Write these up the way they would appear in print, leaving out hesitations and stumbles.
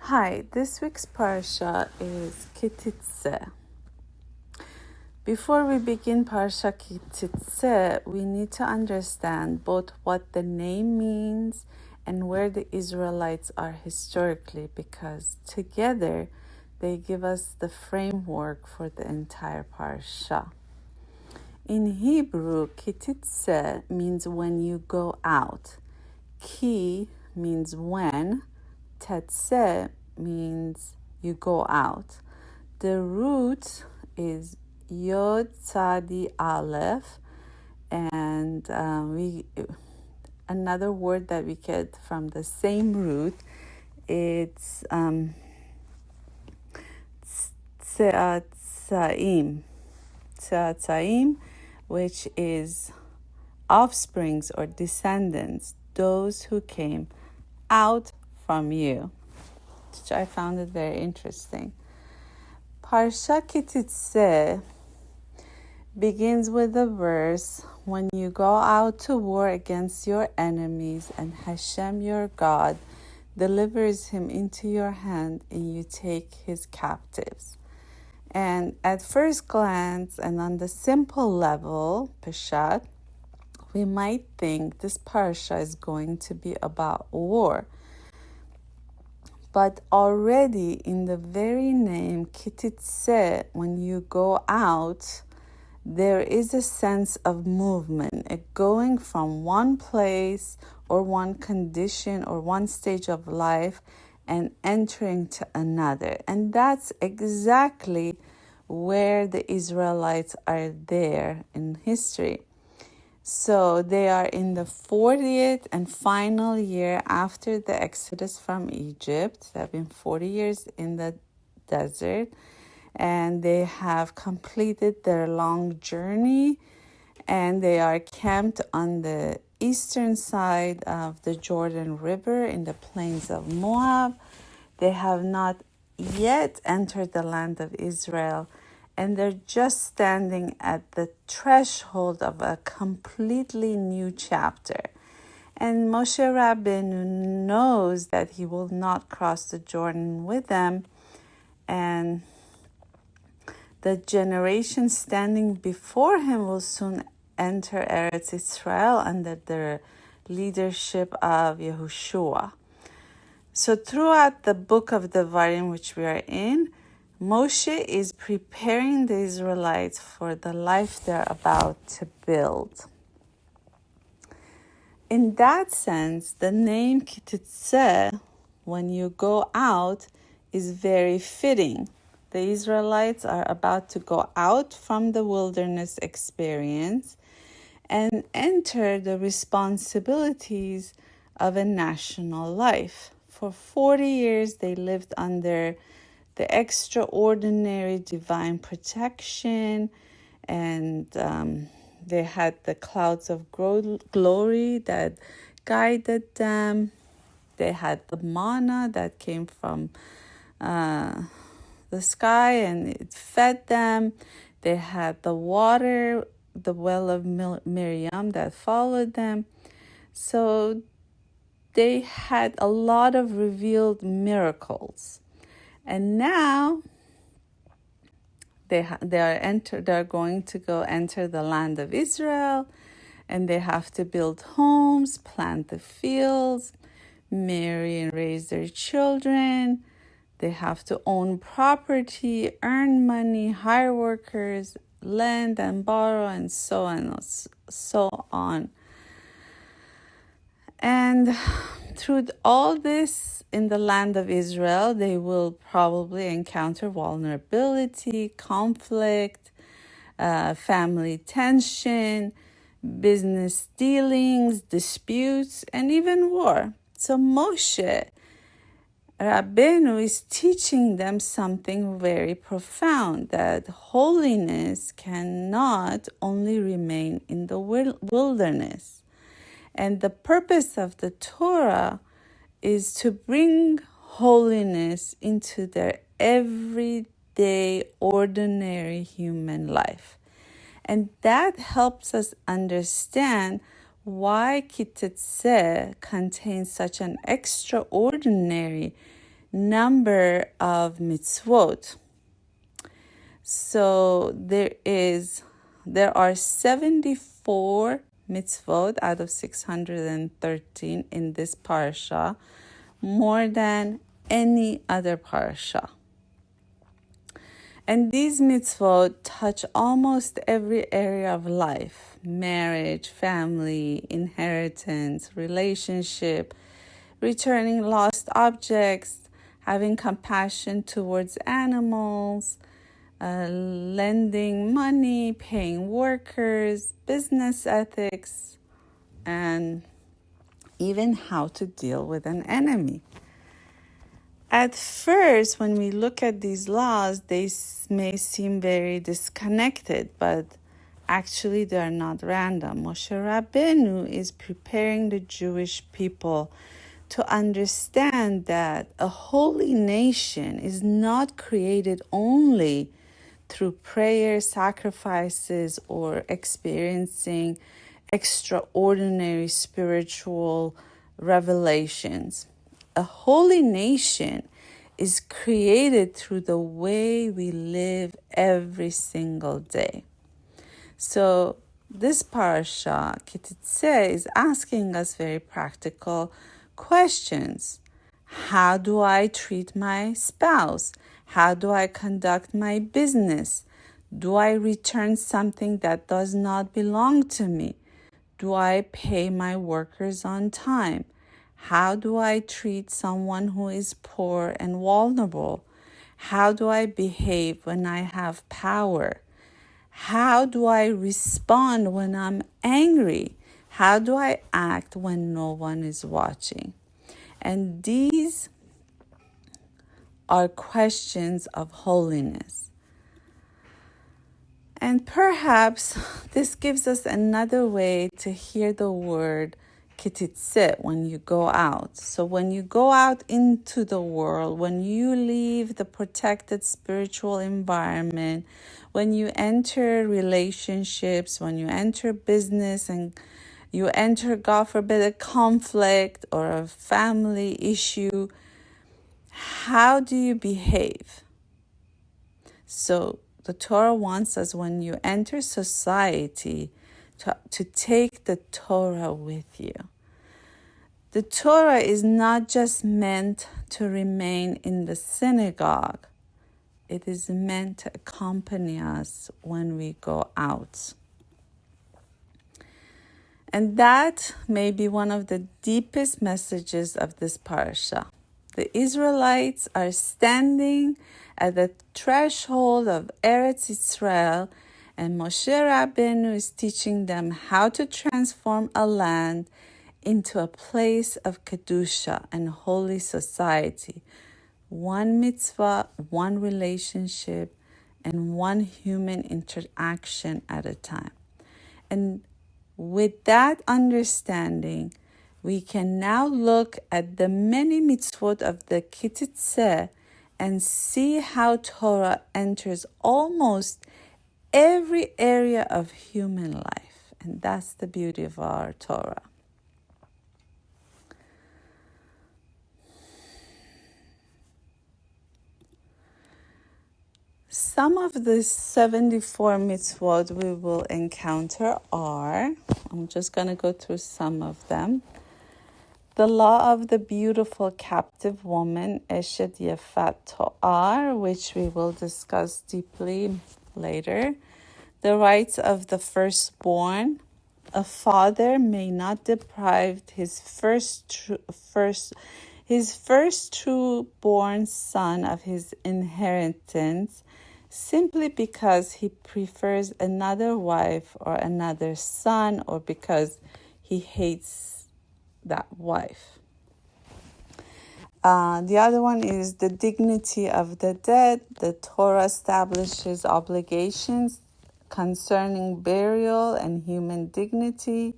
Hi, this week's Parsha is Ki Teitzei. Before we begin Parshah Ki Teitzei, we need to understand both what the name means and where the Israelites are historically, because together they give us the framework for the entire Parsha. In Hebrew, Ki Teitzei means when you go out. Ki means when. Teitzei means you go out. The root is Yod Tzadi Aleph, and another word that we get from the same root, it's Tze'atzaim, which is offsprings or descendants, those who came out from you, which I found it very interesting. Parshah Ki Teitzei begins with the verse, when you go out to war against your enemies and Hashem your God delivers him into your hand and you take his captives. And at first glance and on the simple level, Peshat, we might think this parsha is going to be about war. But already in the very name Ki Teitzei, when you go out, there is a sense of movement, a going from one place or one condition or one stage of life and entering to another. And that's exactly where the Israelites are there in history. So they are in the 40th and final year after the exodus from Egypt. They've been 40 years in the desert, and they have completed their long journey, and they are camped on the eastern side of the Jordan River in the plains of Moab. They have not yet entered the land of Israel, and they're just standing at the threshold of a completely new chapter. And Moshe Rabbeinu knows that he will not cross the Jordan with them, and the generation standing before him will soon enter Eretz Israel under the leadership of Yehoshua. So throughout the book of Devarim, which we are in, Moshe is preparing the Israelites for the life they're about to build. In that sense, the name Ki Teitzei, when you go out, is very fitting. The Israelites are about to go out from the wilderness experience and enter the responsibilities of a national life. For 40 years, they lived under the extraordinary divine protection, and they had the clouds of glory that guided them. They had the manna that came from the sky and it fed them. They had the water, the well of Miriam that followed them. So they had a lot of revealed miracles. And now they are going to go enter the land of Israel, and they have to build homes, plant the fields, marry and raise their children. They have to own property, earn money, hire workers, lend and borrow, and so on. And through all this in the land of Israel, they will probably encounter vulnerability, conflict, family tension, business dealings, disputes, and even war. So Moshe Rabbeinu is teaching them something very profound, that holiness cannot only remain in the wilderness. And the purpose of the Torah is to bring holiness into their everyday, ordinary human life. And that helps us understand why Ki Teitzei contains such an extraordinary number of mitzvot. So there are 74 mitzvot out of 613 in this parsha, more than any other parsha. And these mitzvot touch almost every area of life: marriage, family, inheritance, relationship, returning lost objects, having compassion towards animals, lending money, paying workers, business ethics, and even how to deal with an enemy. At first, when we look at these laws, they may seem very disconnected, but actually they are not random. Moshe Rabbeinu is preparing the Jewish people to understand that a holy nation is not created only through prayer, sacrifices, or experiencing extraordinary spiritual revelations. A holy nation is created through the way we live every single day. So this Parshah Ki Teitzei is asking us very practical questions. How do I treat my spouse? How do I conduct my business? Do I return something that does not belong to me? Do I pay my workers on time? How do I treat someone who is poor and vulnerable? How do I behave when I have power? How do I respond when I'm angry? How do I act when no one is watching? And these are questions of holiness. And perhaps this gives us another way to hear the word Ki Teitzei when you go out. So when you go out into the world, when you leave the protected spiritual environment, when you enter relationships, when you enter business, and you enter, God forbid, a conflict or a family issue, how do you behave? So the Torah wants us, when you enter society, to take the Torah with you. The Torah is not just meant to remain in the synagogue. It is meant to accompany us when we go out. And that may be one of the deepest messages of this parasha. The Israelites are standing at the threshold of Eretz Israel, and Moshe Rabbeinu is teaching them how to transform a land into a place of Kedusha and holy society. One mitzvah, one relationship, and one human interaction at a time. And with that understanding, we can now look at the many mitzvot of the Ki Teitzei and see how Torah enters almost every area of human life. And that's the beauty of our Torah. Some of the 74 mitzvot we will encounter are, I'm just going to go through some of them. The law of the beautiful captive woman, Eshet Yefat To'ar, which we will discuss deeply later. The rights of the firstborn. A father may not deprive his first true-born son of his inheritance simply because he prefers another wife or another son, or because he hates that wife. The other one is the dignity of the dead. The Torah establishes obligations concerning burial and human dignity.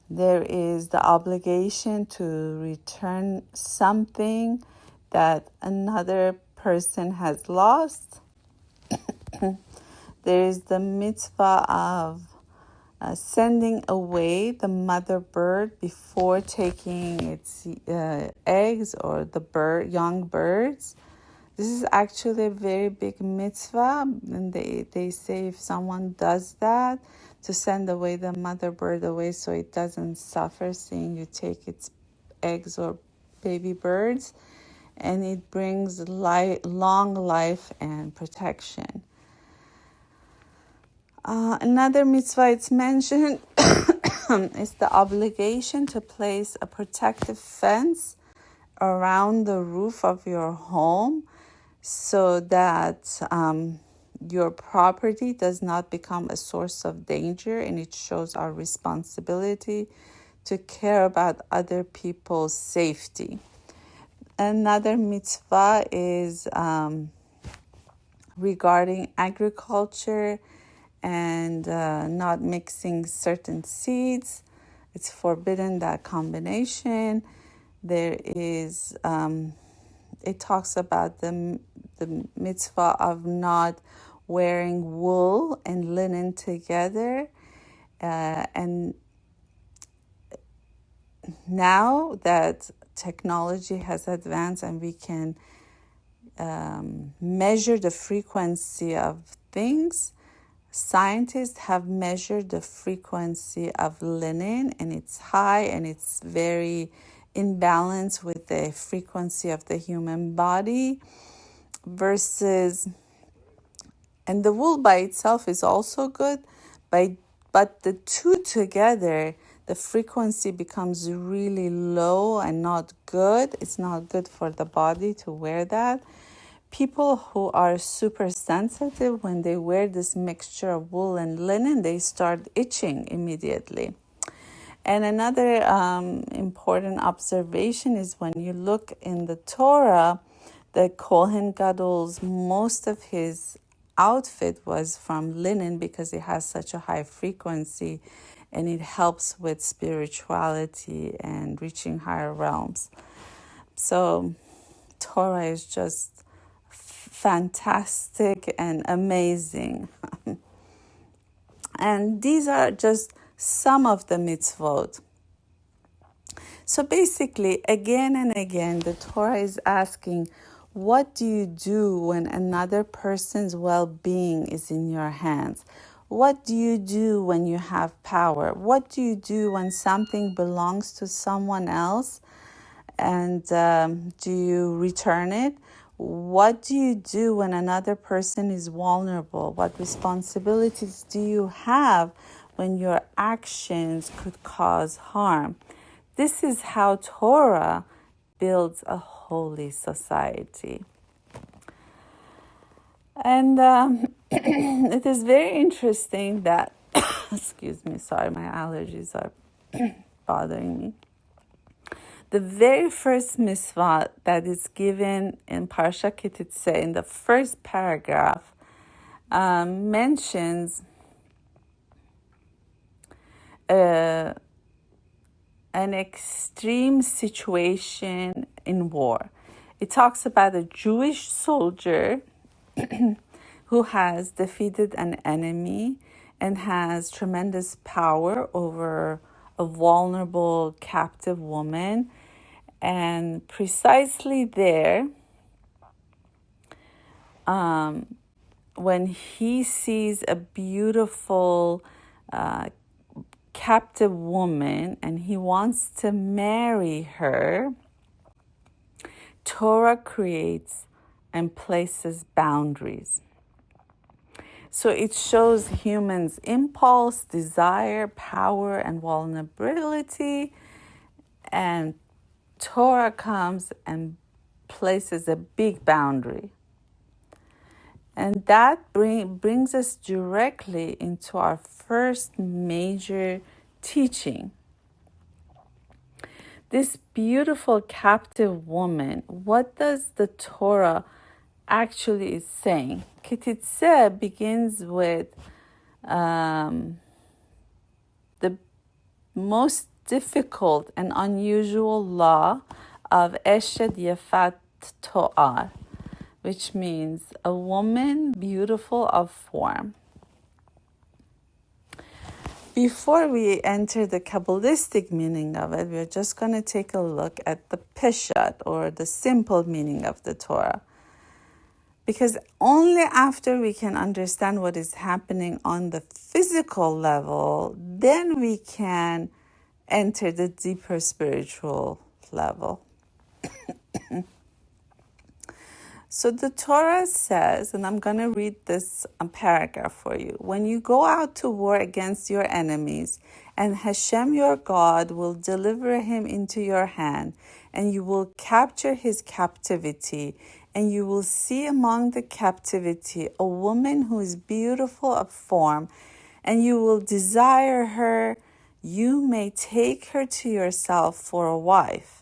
There is the obligation to return something that another person has lost. There is the mitzvah of sending away the mother bird before taking its eggs or the young birds. This is actually a very big mitzvah, and they say if someone does that, to send away the mother bird away so it doesn't suffer seeing you take its eggs or baby birds, and it brings long life and protection. Another mitzvah it's mentioned is the obligation to place a protective fence around the roof of your home so that your property does not become a source of danger, and it shows our responsibility to care about other people's safety. Another mitzvah is regarding agriculture and not mixing certain seeds. It's forbidden, that combination. There is, it talks about the mitzvah of not wearing wool and linen together. And now that technology has advanced and we can measure the frequency of things, scientists have measured the frequency of linen, and it's high and it's very in balance with the frequency of the human body versus, and the wool by itself is also good, but the two together, the frequency becomes really low and not good. It's not good for the body to wear that. People who are super sensitive, when they wear this mixture of wool and linen, they start itching immediately. And another important observation is when you look in the Torah, the Kohen Gadol's, most of his outfit was from linen because it has such a high frequency and it helps with spirituality and reaching higher realms. So Torah is just fantastic and amazing. And these are just some of the mitzvot. So basically, again and again, the Torah is asking, what do you do when another person's well-being is in your hands? What do you do when you have power? What do you do when something belongs to someone else? And do you return it? What do you do when another person is vulnerable? What responsibilities do you have when your actions could cause harm? This is how Torah builds a holy society. And it is very interesting that, excuse me, sorry, my allergies are bothering me. The very first mitzvah that is given in Parshah Ki Teitzei, in the first paragraph, mentions an extreme situation in war. It talks about a Jewish soldier who has defeated an enemy and has tremendous power over a vulnerable captive woman. And precisely there, when he sees a beautiful captive woman and he wants to marry her, Torah creates and places boundaries. So it shows humans' impulse, desire, power, and vulnerability, and Torah comes and places a big boundary. And that brings us directly into our first major teaching. This beautiful captive woman, what does the Torah actually is saying? Ki Teitzei begins with the most difficult and unusual law of Eshet Yefat To'ar, which means a woman beautiful of form. Before we enter the Kabbalistic meaning of it, we're just going to take a look at the Peshat, or the simple meaning of the Torah. Because only after we can understand what is happening on the physical level, then we can enter the deeper spiritual level. So the Torah says, and I'm going to read this paragraph for you. When you go out to war against your enemies, and Hashem your God will deliver him into your hand, and you will capture his captivity, and you will see among the captivity a woman who is beautiful of form, and you will desire her, you may take her to yourself for a wife.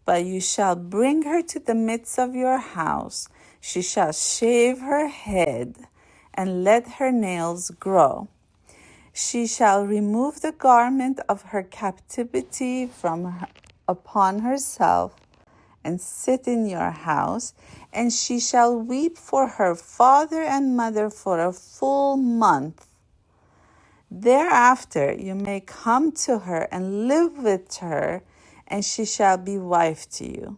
But you shall bring her to the midst of your house. She shall shave her head and let her nails grow. She shall remove the garment of her captivity upon herself and sit in your house, and she shall weep for her father and mother for a full month. Thereafter you may come to her and live with her, and she shall be wife to you.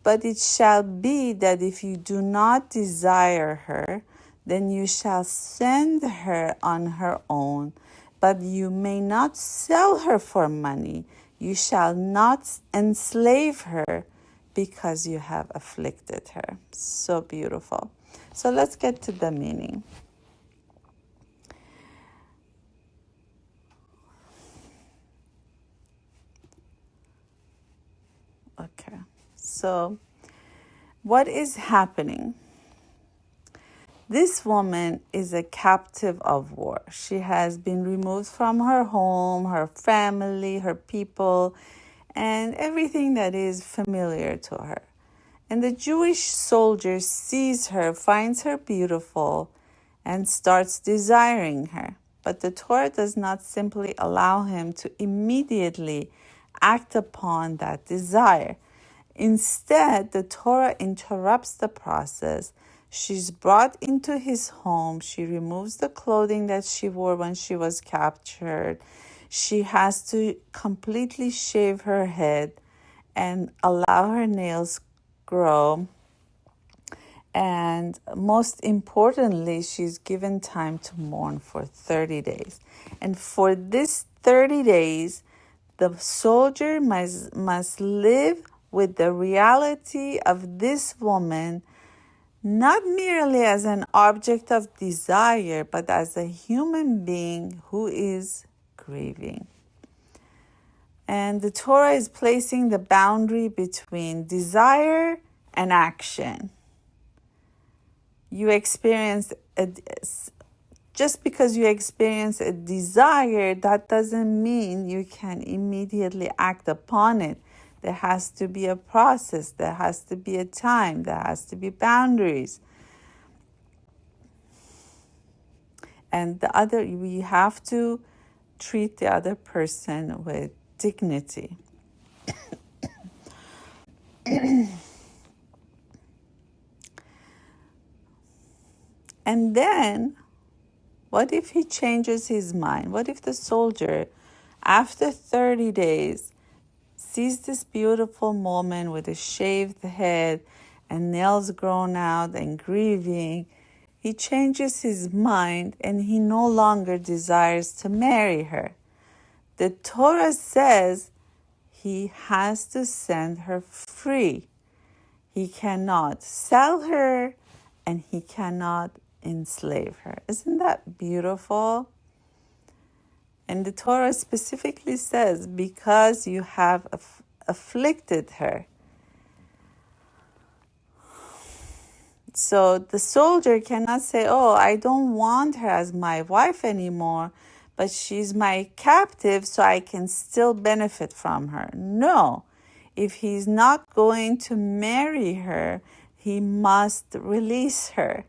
But it shall be that if you do not desire her, then you shall send her on her own. But you may not sell her for money. You shall not enslave her, because you have afflicted her. So beautiful. So let's get to the meaning. Okay, so what is happening? This woman is a captive of war. She has been removed from her home, her family, her people, and everything that is familiar to her. And the Jewish soldier sees her, finds her beautiful, and starts desiring her. But the Torah does not simply allow him to immediately act upon that desire. Instead, the Torah interrupts the process. She's brought into his home. She removes the clothing that she wore when she was captured. She has to completely shave her head and allow her nails grow. And most importantly, she's given time to mourn for 30 days. And for this 30 days, the soldier must live with the reality of this woman, not merely as an object of desire, but as a human being who is grieving. And the Torah is placing the boundary between desire and action. You experience just because you experience a desire, that doesn't mean you can immediately act upon it. There has to be a process. There has to be a time. There has to be boundaries. And we have to treat the other person with dignity. And then, what if he changes his mind? What if the soldier, after 30 days, sees this beautiful woman with a shaved head and nails grown out and grieving? He changes his mind and he no longer desires to marry her. The Torah says he has to send her free. He cannot sell her and he cannot enslave her. Isn't that beautiful? And the Torah specifically says, because you have afflicted her. So the soldier cannot say, oh, I don't want her as my wife anymore, but she's my captive, so I can still benefit from her. No, if he's not going to marry her, he must release her.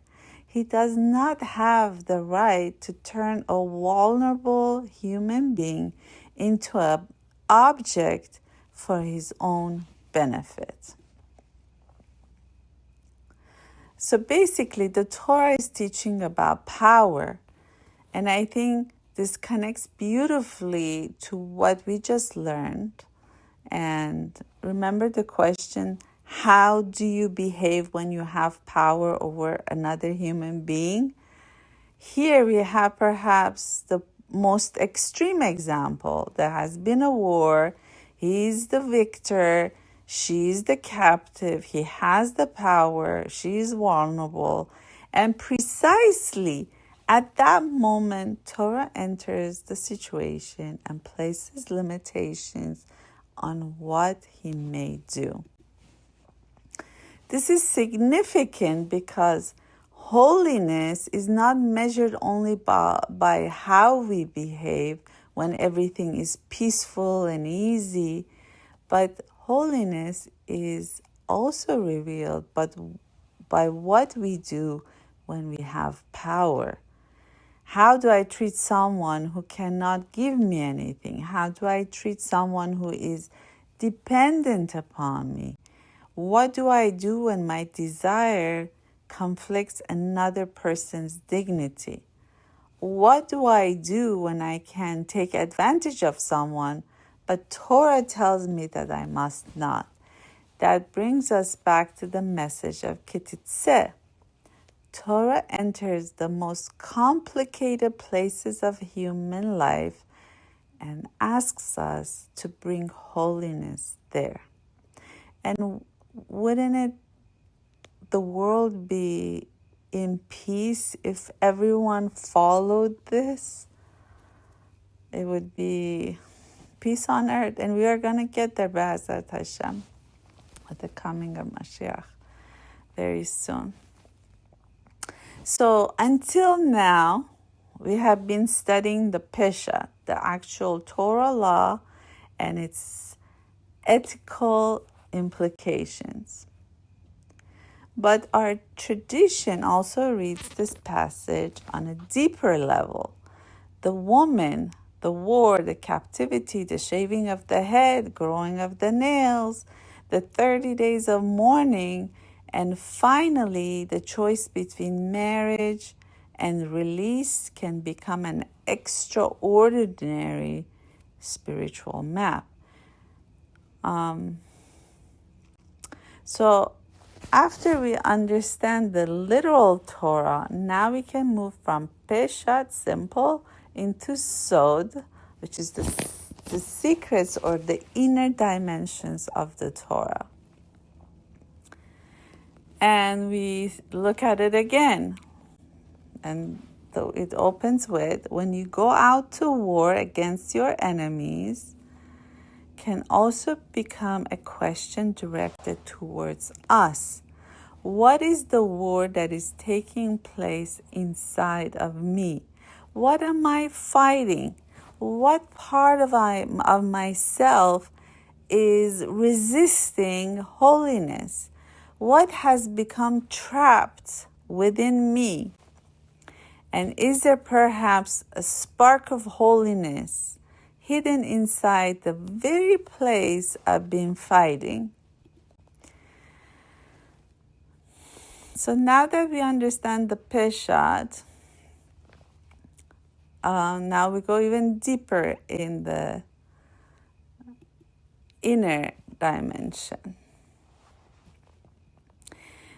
He does not have the right to turn a vulnerable human being into an object for his own benefit. So basically, the Torah is teaching about power. And I think this connects beautifully to what we just learned. And remember the question, how do you behave when you have power over another human being? Here we have perhaps the most extreme example. There has been a war. He's the victor. She's the captive. He has the power. She's vulnerable. And precisely at that moment, Torah enters the situation and places limitations on what he may do. This is significant because holiness is not measured only by how we behave when everything is peaceful and easy, but holiness is also revealed by what we do when we have power. How do I treat someone who cannot give me anything? How do I treat someone who is dependent upon me? What do I do when my desire conflicts another person's dignity? What do I do when I can take advantage of someone, but Torah tells me that I must not? That brings us back to the message of Ki Teitzei. Torah enters the most complicated places of human life and asks us to bring holiness there. And wouldn't the world be in peace if everyone followed this? It would be peace on earth, and we are going to get there, B'Hazrat Hashem, with the coming of Mashiach very soon. So until now, we have been studying the Pesha, the actual Torah law, and its ethical implications. But our tradition also reads this passage on a deeper level. The woman, the war, the captivity, the shaving of the head, growing of the nails, the 30 days of mourning, and finally the choice between marriage and release can become an extraordinary spiritual map. So after we understand the literal Torah, now we can move from Peshat, simple, into Sod, which is the secrets or the inner dimensions of the Torah. And we look at it again. And so it opens with, when you go out to war against your enemies, can also become a question directed towards us. What is the war that is taking place inside of me? What am I fighting? What part of myself is resisting holiness? What has become trapped within me? And is there perhaps a spark of holiness hidden inside the very place I've been fighting? So now that we understand the Peshat, now we go even deeper in the inner dimension.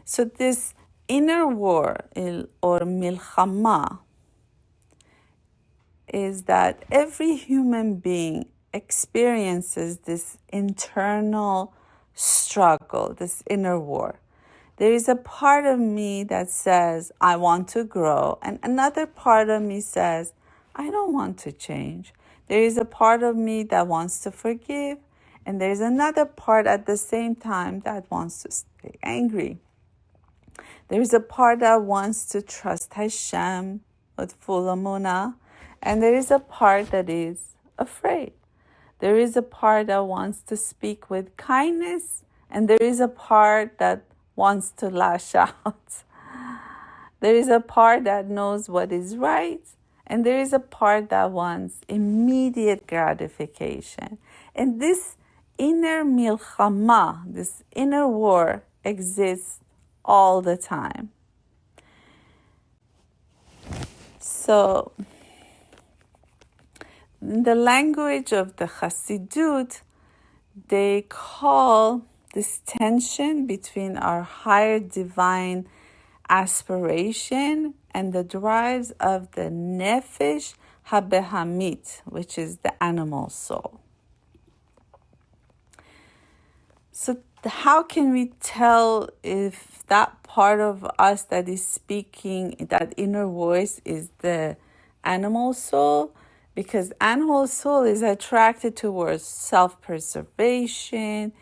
So this inner war, or milchama, is that every human being experiences this internal struggle, this inner war. There is a part of me that says, I want to grow, and another part of me says, I don't want to change. There is a part of me that wants to forgive, and there's another part at the same time that wants to stay angry. There is a part that wants to trust Hashem with full emunah, and there is a part that is afraid. There is a part that wants to speak with kindness, and there is a part that wants to lash out. There is a part that knows what is right, and there is a part that wants immediate gratification. And this inner milchama, this inner war, exists all the time. So in the language of the Chassidut, they call this tension between our higher divine aspiration and the drives of the nefesh habehamit, which is the animal soul. So how can we tell if that part of us that is speaking, that inner voice, is the animal soul? Because animal soul is attracted towards self-preservation,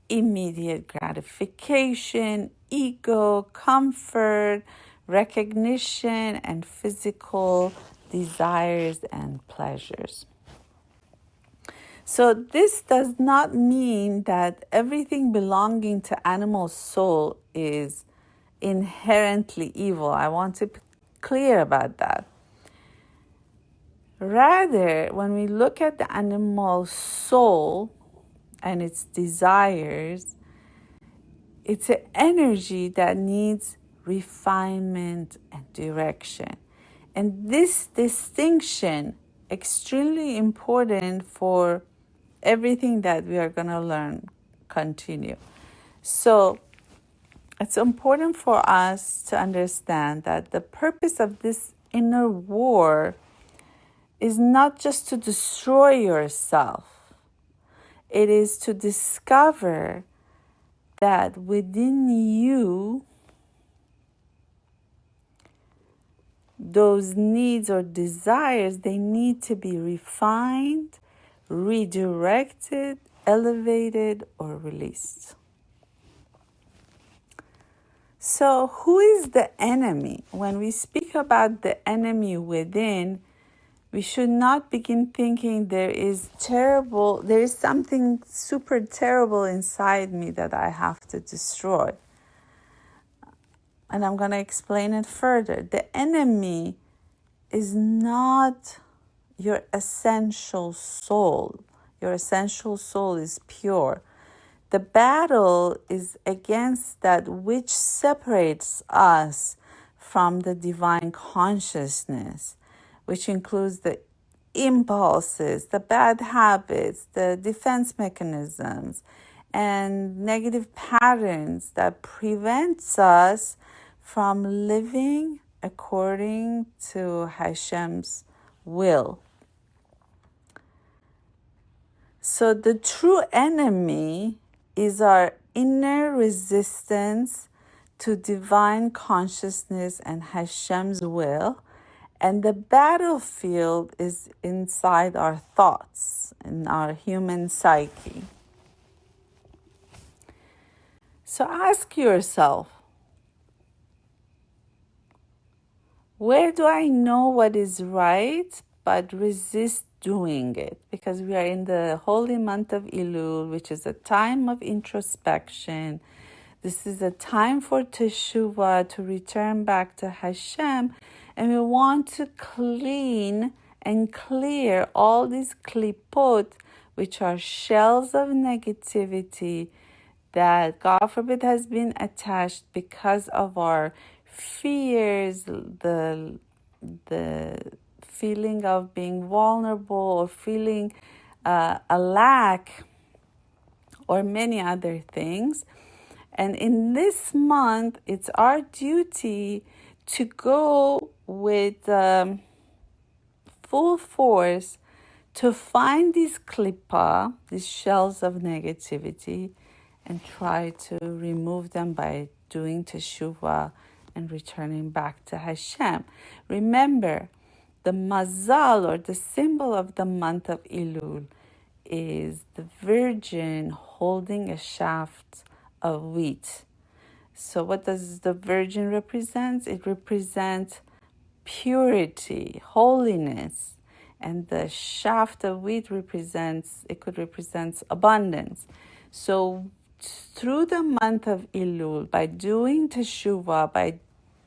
immediate gratification, ego, comfort, recognition, and physical desires and pleasures. So this does not mean that everything belonging to animal soul is inherently evil. I want to be clear about that. Rather, when we look at the animal soul and its desires, it's an energy that needs refinement and direction. And this distinction extremely important for everything that we are going to learn continue. So it's important for us to understand that the purpose of this inner war is not just to destroy yourself. It is to discover that within you, those needs or desires, they need to be refined, redirected, elevated, or released. So who is the enemy? When we speak about the enemy within, we should not begin thinking there is something super terrible inside me that I have to destroy. And I'm going to explain it further. The enemy is not your essential soul. Your essential soul is pure. The battle is against that which separates us from the divine consciousness, which includes the impulses, the bad habits, the defense mechanisms, and negative patterns that prevents us from living according to Hashem's will. So the true enemy is our inner resistance to divine consciousness and Hashem's will, and the battlefield is inside our thoughts, in our human psyche. So ask yourself, where do I know what is right but resist doing it? Because we are in the holy month of Ellul, which is a time of introspection. This is a time for teshuvah, to return back to Hashem, and we want to clean and clear all these klipot, which are shells of negativity that, God forbid, has been attached because of our fears, the feeling of being vulnerable, or feeling a lack, or many other things. And in this month, it's our duty to go with full force to find these klippa, these shells of negativity, and try to remove them by doing teshuvah and returning back to Hashem. Remember, the mazal, or the symbol of the month of Ellul, is the Virgin holding a shaft of wheat. So what does the Virgin represent? It represents purity, holiness. And the shaft of wheat could represent abundance. So through the month of Ellul, by doing teshuvah, by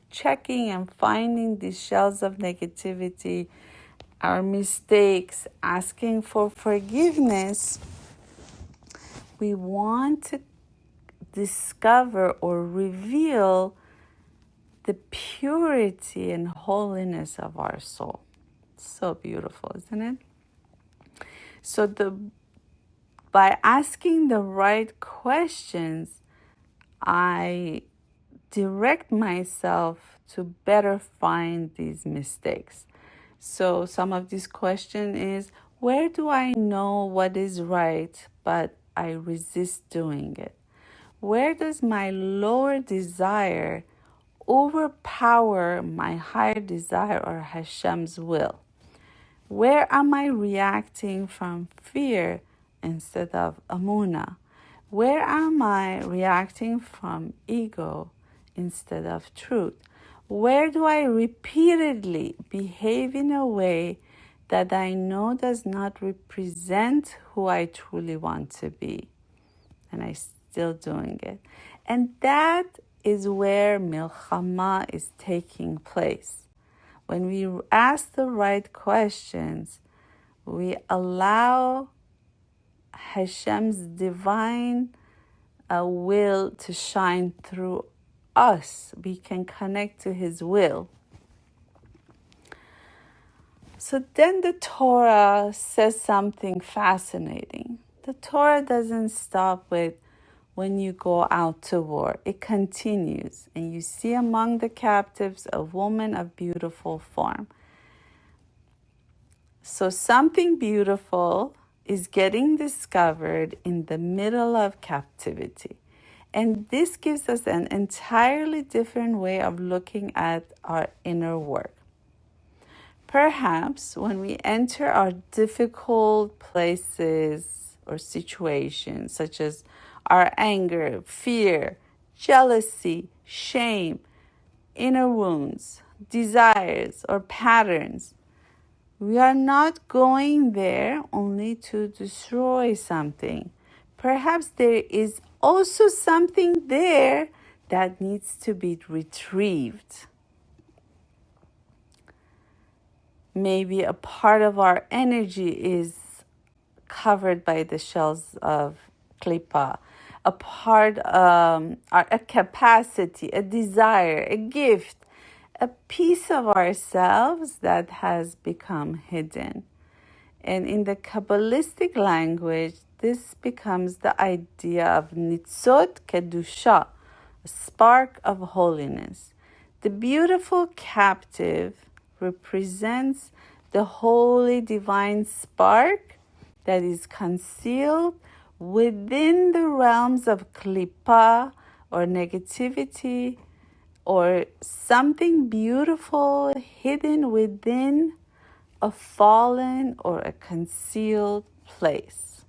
checking and finding these shells of negativity, our mistakes, asking for forgiveness, we want to discover or reveal the purity and holiness of our soul. So beautiful, isn't it? So by asking the right questions, I direct myself to better find these mistakes. So some of these questions is, where do I know what is right, but I resist doing it? Where does my lower desire overpower my higher desire or Hashem's will? Where am I reacting from fear instead of Amunah? Where am I reacting from ego instead of truth? Where do I repeatedly behave in a way that I know does not represent who I truly want to be? And I'm still doing it. And that is where milchama is taking place. When we ask the right questions, we allow Hashem's divine will to shine through us. We can connect to His will. So then the Torah says something fascinating. The Torah doesn't stop with when you go out to war. It continues. And you see among the captives a woman of beautiful form. So something beautiful is getting discovered in the middle of captivity. And this gives us an entirely different way of looking at our inner work. Perhaps when we enter our difficult places or situations, such as our anger, fear, jealousy, shame, inner wounds, desires, or patterns, we are not going there only to destroy something. Perhaps there is also something there that needs to be retrieved. Maybe a part of our energy is covered by the shells of klipa, a part, a capacity, a desire, a gift, a piece of ourselves that has become hidden. And in the Kabbalistic language, this becomes the idea of nitzot kedusha, a spark of holiness. The beautiful captive represents the holy divine spark that is concealed within the realms of klipa or negativity, or something beautiful hidden within a fallen or a concealed place.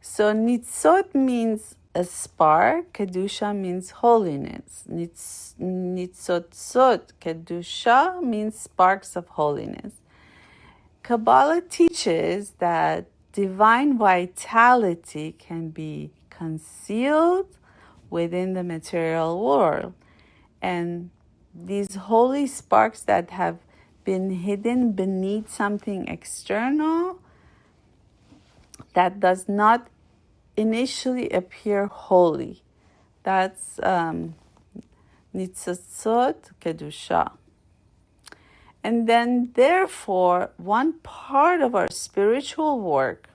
So nitzot means a spark, kedusha means holiness. Nitzotzot, kedusha means sparks of holiness. Kabbalah teaches that divine vitality can be concealed within the material world. And these holy sparks that have been hidden beneath something external that does not initially appear holy. That's Nitzotzot Kedusha. And then therefore, one part of our spiritual work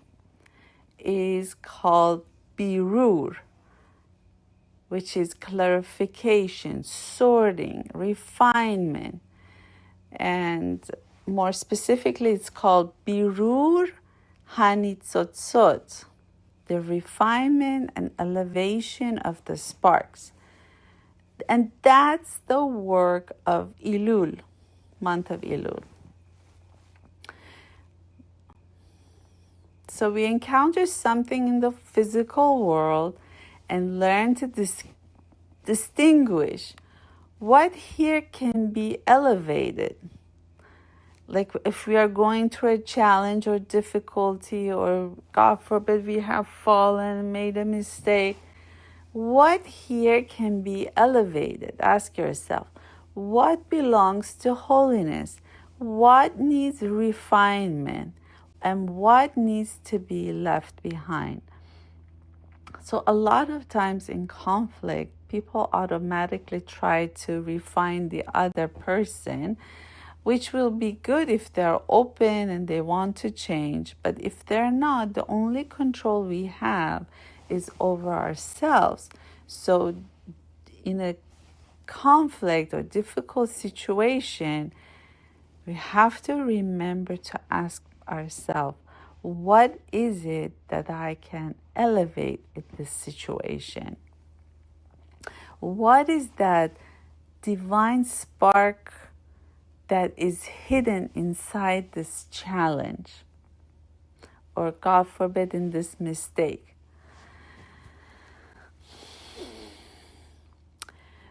is called birur, which is clarification, sorting, refinement. And more specifically, it's called birur hanitzotzot, the refinement and elevation of the sparks. And that's the work of Ellul, month of Ellul. So we encounter something in the physical world and learn to distinguish what here can be elevated. Like if we are going through a challenge or difficulty, or God forbid we have fallen, made a mistake, what here can be elevated? Ask yourself, what belongs to holiness? What needs refinement? And what needs to be left behind? So a lot of times in conflict, people automatically try to refine the other person which will be good if they're open and they want to change. But if they're not, the only control we have is over ourselves. So in a conflict or difficult situation, we have to remember to ask ourselves, what is it that I can elevate in this situation? What is that divine spark that is hidden inside this challenge? Or, God forbid, in this mistake.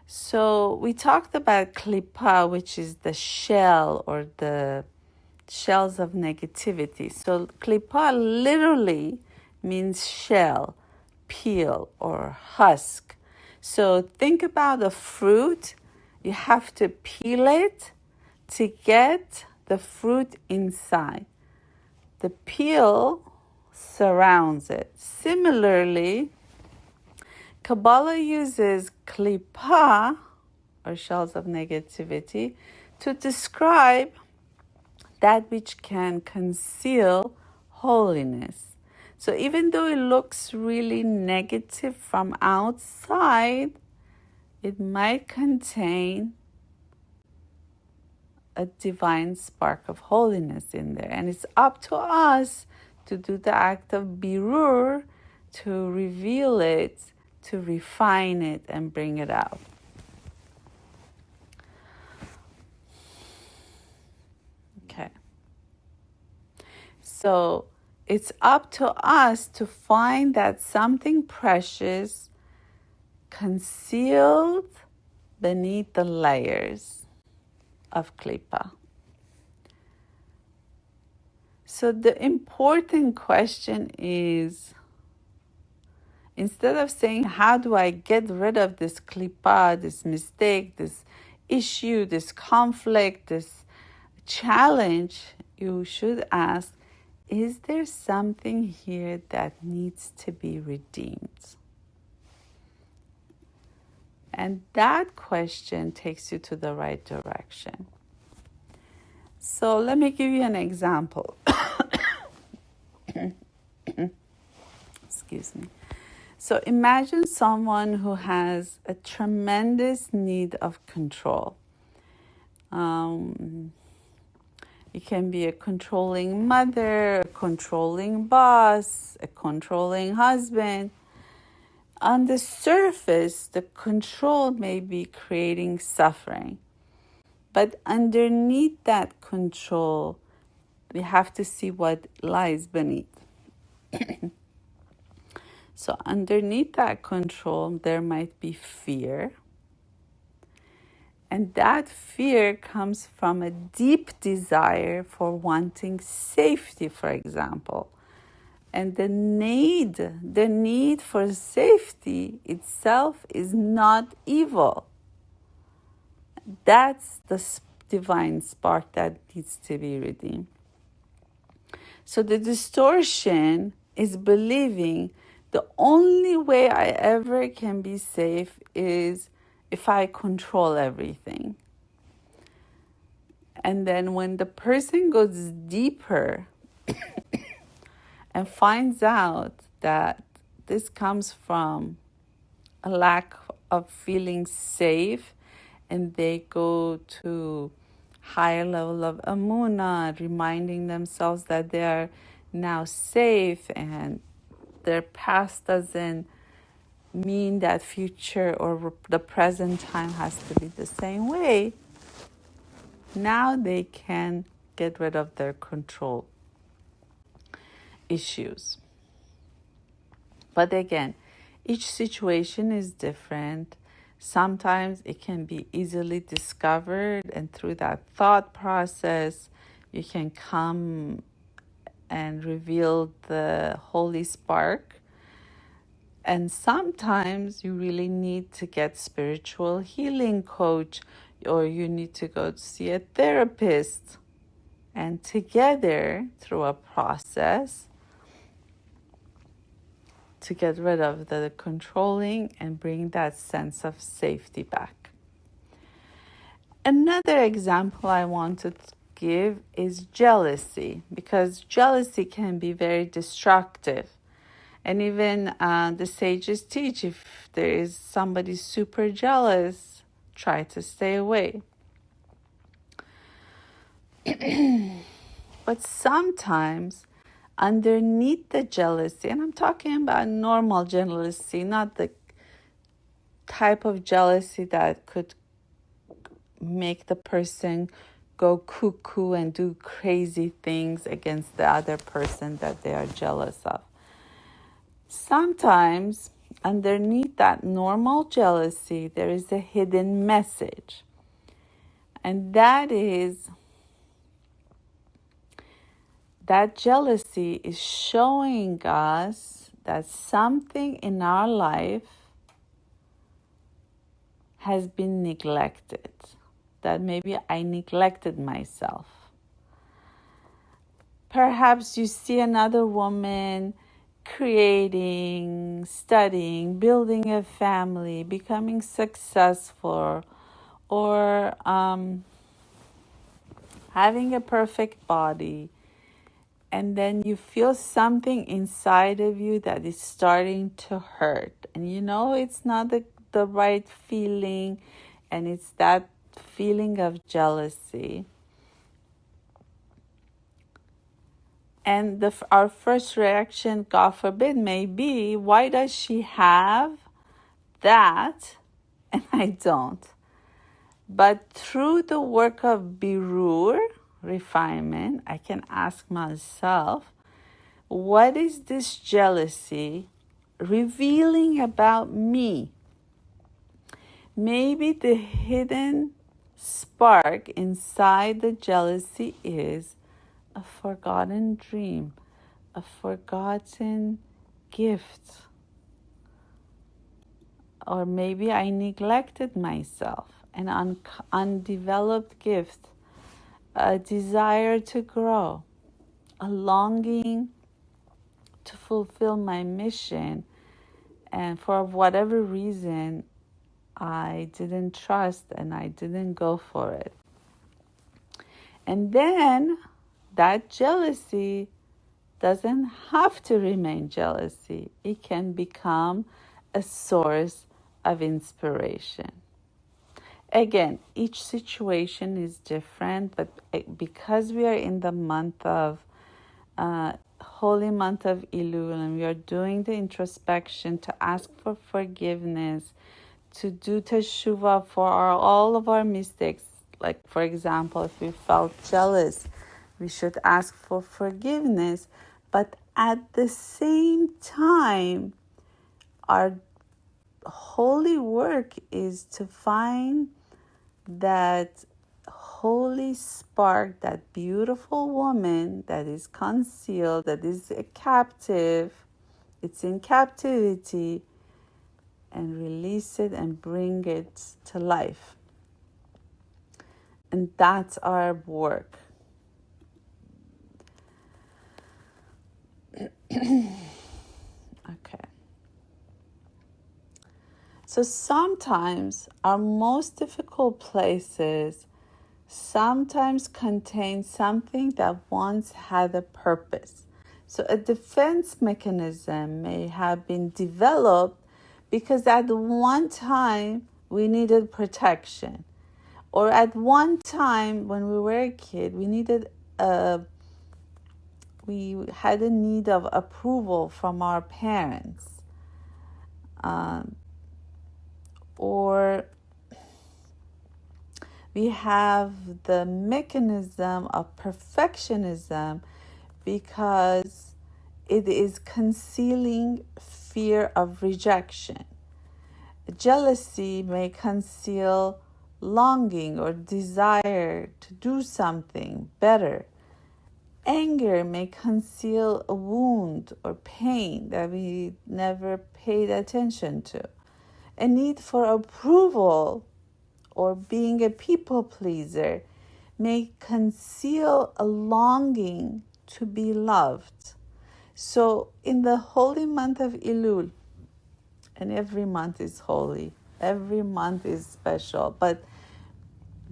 So we talked about klipa, which is the shell or the shells of negativity. So klipa literally means shell, peel, or husk. So think about a fruit. You have to peel it to get the fruit inside. The peel surrounds it. Similarly, Kabbalah uses klipa, or shells of negativity, to describe that which can conceal holiness. So even though it looks really negative from outside, it might contain a divine spark of holiness in there. And it's up to us to do the act of birur, to reveal it, to refine it, and bring it out. Okay. So it's up to us to find that something precious concealed beneath the layers of klipa. So the important question is, instead of saying, how do I get rid of this klipa, this mistake, this issue, this conflict, this challenge, you should ask, is there something here that needs to be redeemed? And that question takes you to the right direction. So let me give you an example. Excuse me. So imagine someone who has a tremendous need of control. It can be a controlling mother, a controlling boss, a controlling husband. On the surface, the control may be creating suffering. But underneath that control, we have to see what lies beneath. So underneath that control, there might be fear. And that fear comes from a deep desire for wanting safety, for example. And the need for safety itself is not evil. That's the divine spark that needs to be redeemed. So the distortion is believing the only way I ever can be safe is if I control everything. And then when the person goes deeper and finds out that this comes from a lack of feeling safe, and they go to higher level of amuna, reminding themselves that they are now safe and their past doesn't mean that future or the present time has to be the same way. Now they can get rid of their control issues. But again, each situation is different. Sometimes it can be easily discovered, and through that thought process, you can come and reveal the holy spark. And sometimes you really need to get spiritual healing coach, or you need to go to see a therapist. And together, through a process, to get rid of the controlling and bring that sense of safety back. Another example I want to give is jealousy, because jealousy can be very destructive. And even the sages teach, if there is somebody super jealous, try to stay away. But sometimes underneath the jealousy, and I'm talking about normal jealousy, not the type of jealousy that could make the person go cuckoo and do crazy things against the other person that they are jealous of. Sometimes underneath that normal jealousy, there is a hidden message. And that is that jealousy is showing us that something in our life has been neglected, that maybe I neglected myself. Perhaps you see another woman creating, studying, building a family, becoming successful, or having a perfect body, and then you feel something inside of you that is starting to hurt, and you know it's not the right feeling, and it's that feeling of jealousy. And our first reaction, God forbid, may be, why does she have that and I don't? But through the work of birur, refinement, I can ask myself, what is this jealousy revealing about me? Maybe the hidden spark inside the jealousy is a forgotten dream, a forgotten gift. Or maybe I neglected myself, an undeveloped gift, a desire to grow, a longing to fulfill my mission, and for whatever reason, I didn't trust and I didn't go for it. And then that jealousy doesn't have to remain jealousy. It can become a source of inspiration. Again, each situation is different, but because we are in the month of holy month of Ellul, and we are doing the introspection to ask for forgiveness, to do teshuvah for all of our mistakes. Like, for example, if we felt jealous, we should ask for forgiveness. But at the same time, our holy work is to find that holy spark, that beautiful woman that is concealed, that is a captive, it's in captivity, and release it and bring it to life. And that's our work. Okay. So sometimes our most difficult places sometimes contain something that once had a purpose. So a defense mechanism may have been developed because at one time we needed protection, or at one time when we were a kid we had a need of approval from our parents, or we have the mechanism of perfectionism because it is concealing fear of rejection. Jealousy may conceal longing or desire to do something better. Anger may conceal a wound or pain that we never paid attention to. A need for approval or being a people pleaser may conceal a longing to be loved. So in the holy month of Ellul, and every month is holy, every month is special, but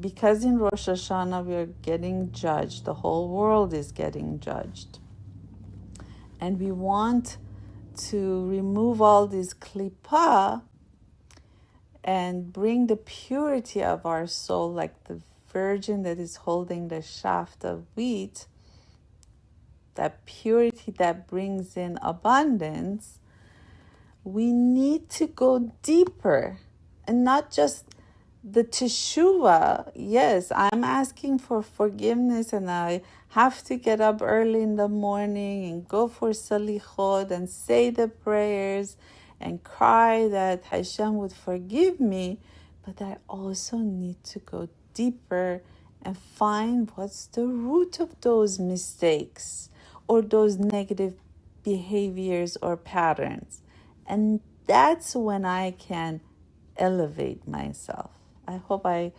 because in Rosh Hashanah we are getting judged, the whole world is getting judged. And we want to remove all this klipa and bring the purity of our soul, like the virgin that is holding the shaft of wheat, that purity that brings in abundance. We need to go deeper and not just the teshuvah. Yes, I'm asking for forgiveness and I have to get up early in the morning and go for salichot and say the prayers and cry that Hashem would forgive me. But I also need to go deeper and find what's the root of those mistakes or those negative behaviors or patterns. And that's when I can elevate myself. I hope I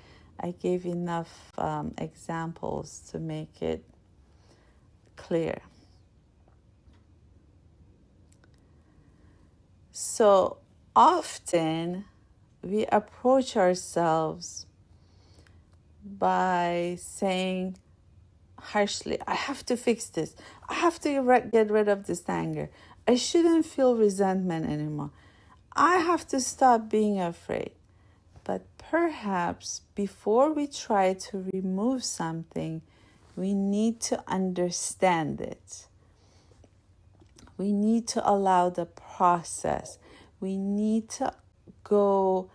gave enough examples to make it clear. So often we approach ourselves by saying harshly, I have to fix this. I have to get rid of this anger. I shouldn't feel resentment anymore. I have to stop being afraid. But perhaps before we try to remove something, we need to understand it. We need to allow the process. We need to go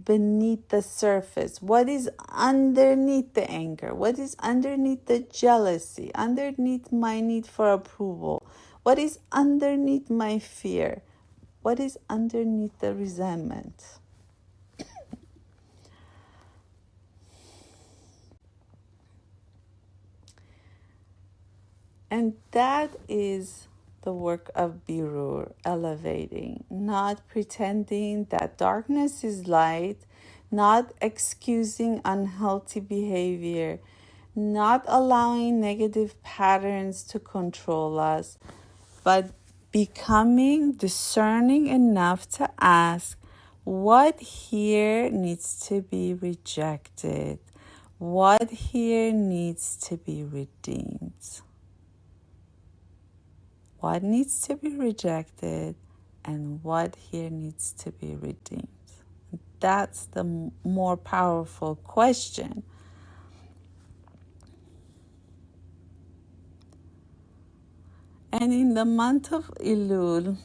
beneath the surface. What is underneath the anger? What is underneath the jealousy? Underneath my need for approval? What is underneath my fear? What is underneath the resentment? And that is the work of birur, elevating, not pretending that darkness is light, not excusing unhealthy behavior, not allowing negative patterns to control us, but becoming discerning enough to ask, what here needs to be rejected? What here needs to be redeemed? What needs to be rejected and what here needs to be redeemed? That's the more powerful question. And in the month of Ellul,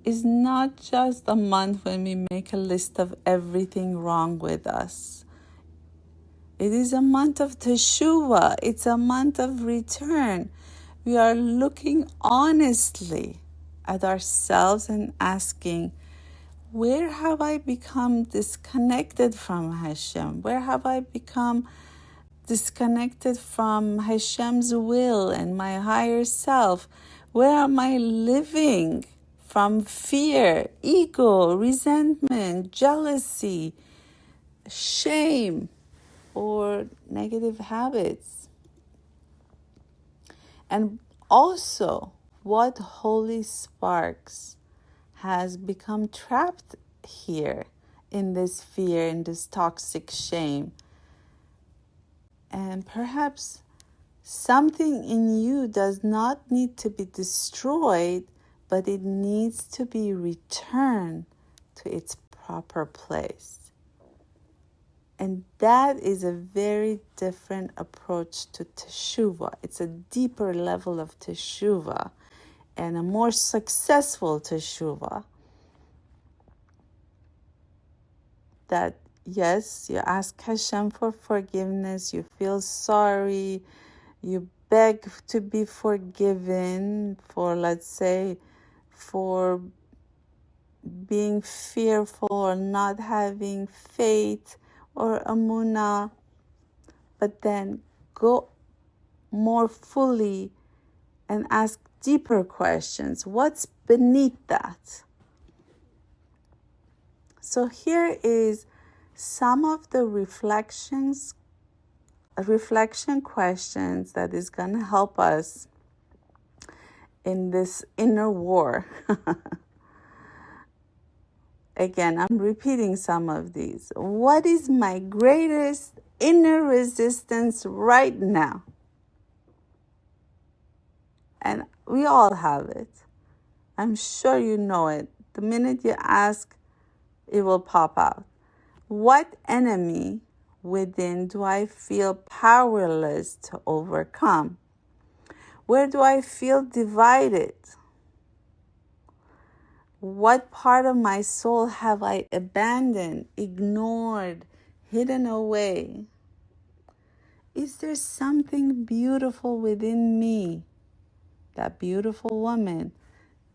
is not just a month when we make a list of everything wrong with us. It is a month of teshuvah. It's a month of return. We are looking honestly at ourselves and asking, where have I become disconnected from Hashem? Where have I become disconnected from Hashem's will and my higher self? Where am I living from fear, ego, resentment, jealousy, shame, or negative habits? And also, what holy sparks has become trapped here in this fear, in this toxic shame? And perhaps something in you does not need to be destroyed, but it needs to be returned to its proper place. And that is a very different approach to teshuvah. It's a deeper level of teshuvah and a more successful teshuvah. That, yes, you ask Hashem for forgiveness, you feel sorry, you beg to be forgiven for, let's say, for being fearful or not having faith or amunah, but then go more fully and ask deeper questions. What's beneath that? So here is some of the reflection questions that is going to help us in this inner war. Again, I'm repeating some of these. What is my greatest inner resistance right now? And we all have it. I'm sure you know it. The minute you ask, it will pop out. What enemy within do I feel powerless to overcome? Where do I feel divided? What part of my soul have I abandoned, ignored, hidden away? Is there something beautiful within me, that beautiful woman,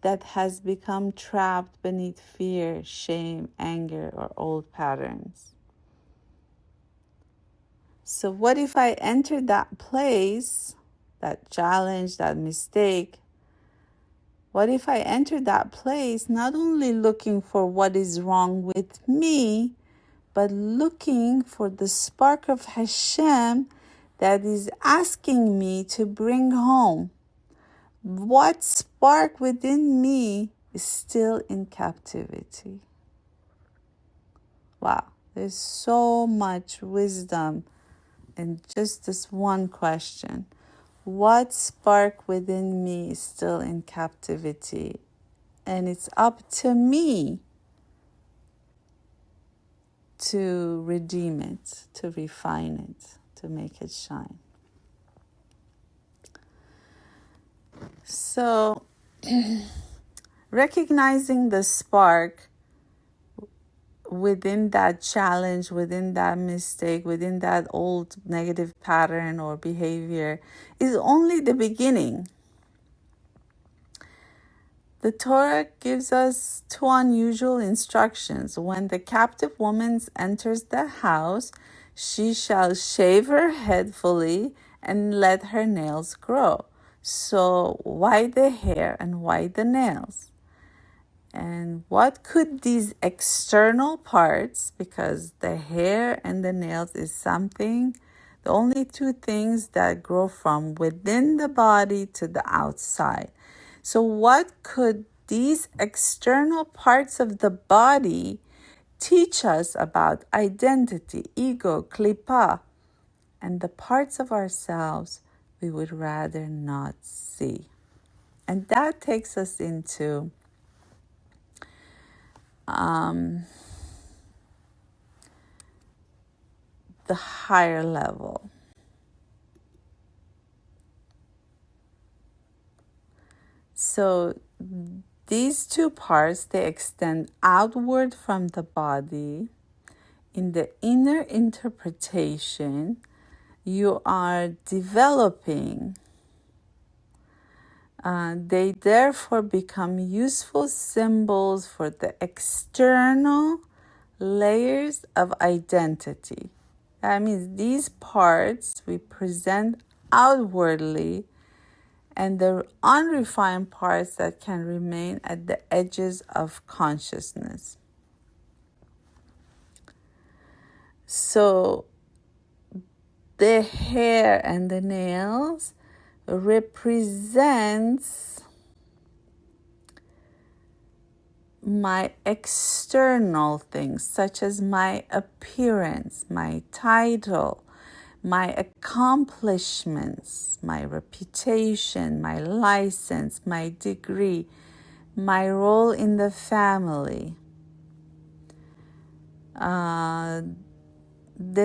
that has become trapped beneath fear, shame, anger, or old patterns? So what if I entered that place, that challenge, that mistake? What if I entered that place not only looking for what is wrong with me, but looking for the spark of Hashem that is asking me to bring home? What spark within me is still in captivity? Wow, there's so much wisdom in just this one question. What spark within me is still in captivity? And it's up to me to redeem it, to refine it, to make it shine. So, recognizing the spark within that challenge, within that mistake, within that old negative pattern or behavior is only the beginning. The Torah gives us two unusual instructions. When the captive woman enters the house, she shall shave her head fully and let her nails grow. So why the hair and why the nails? And what could these external parts, because the hair and the nails is something, the only two things that grow from within the body to the outside. So what could these external parts of the body teach us about identity, ego, klipa, and the parts of ourselves we would rather not see? And that takes us into the higher level. So these two parts, they extend outward from the body. In the inner interpretation, you are developing. They therefore become useful symbols for the external layers of identity. That means these parts we present outwardly, and the unrefined parts that can remain at the edges of consciousness. So the hair and the nails represents my external things, such as my appearance, my title, my accomplishments, my reputation, my license, my degree, my role in the family, the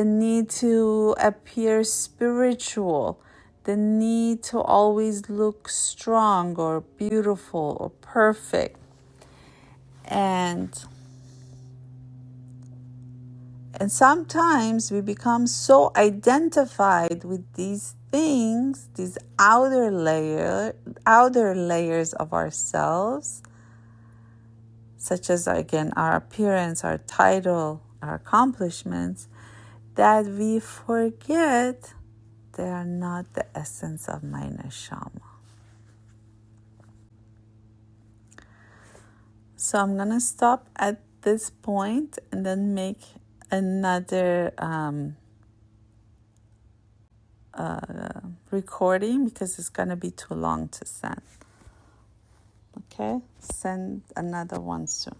need to appear spiritual, the need to always look strong or beautiful or perfect. And sometimes we become so identified with these things, these outer layers of ourselves, such as, again, our appearance, our title, our accomplishments, that we forget they are not the essence of my neshama. So I'm going to stop at this point and then make another recording because it's going to be too long to send. Okay? Send another one soon.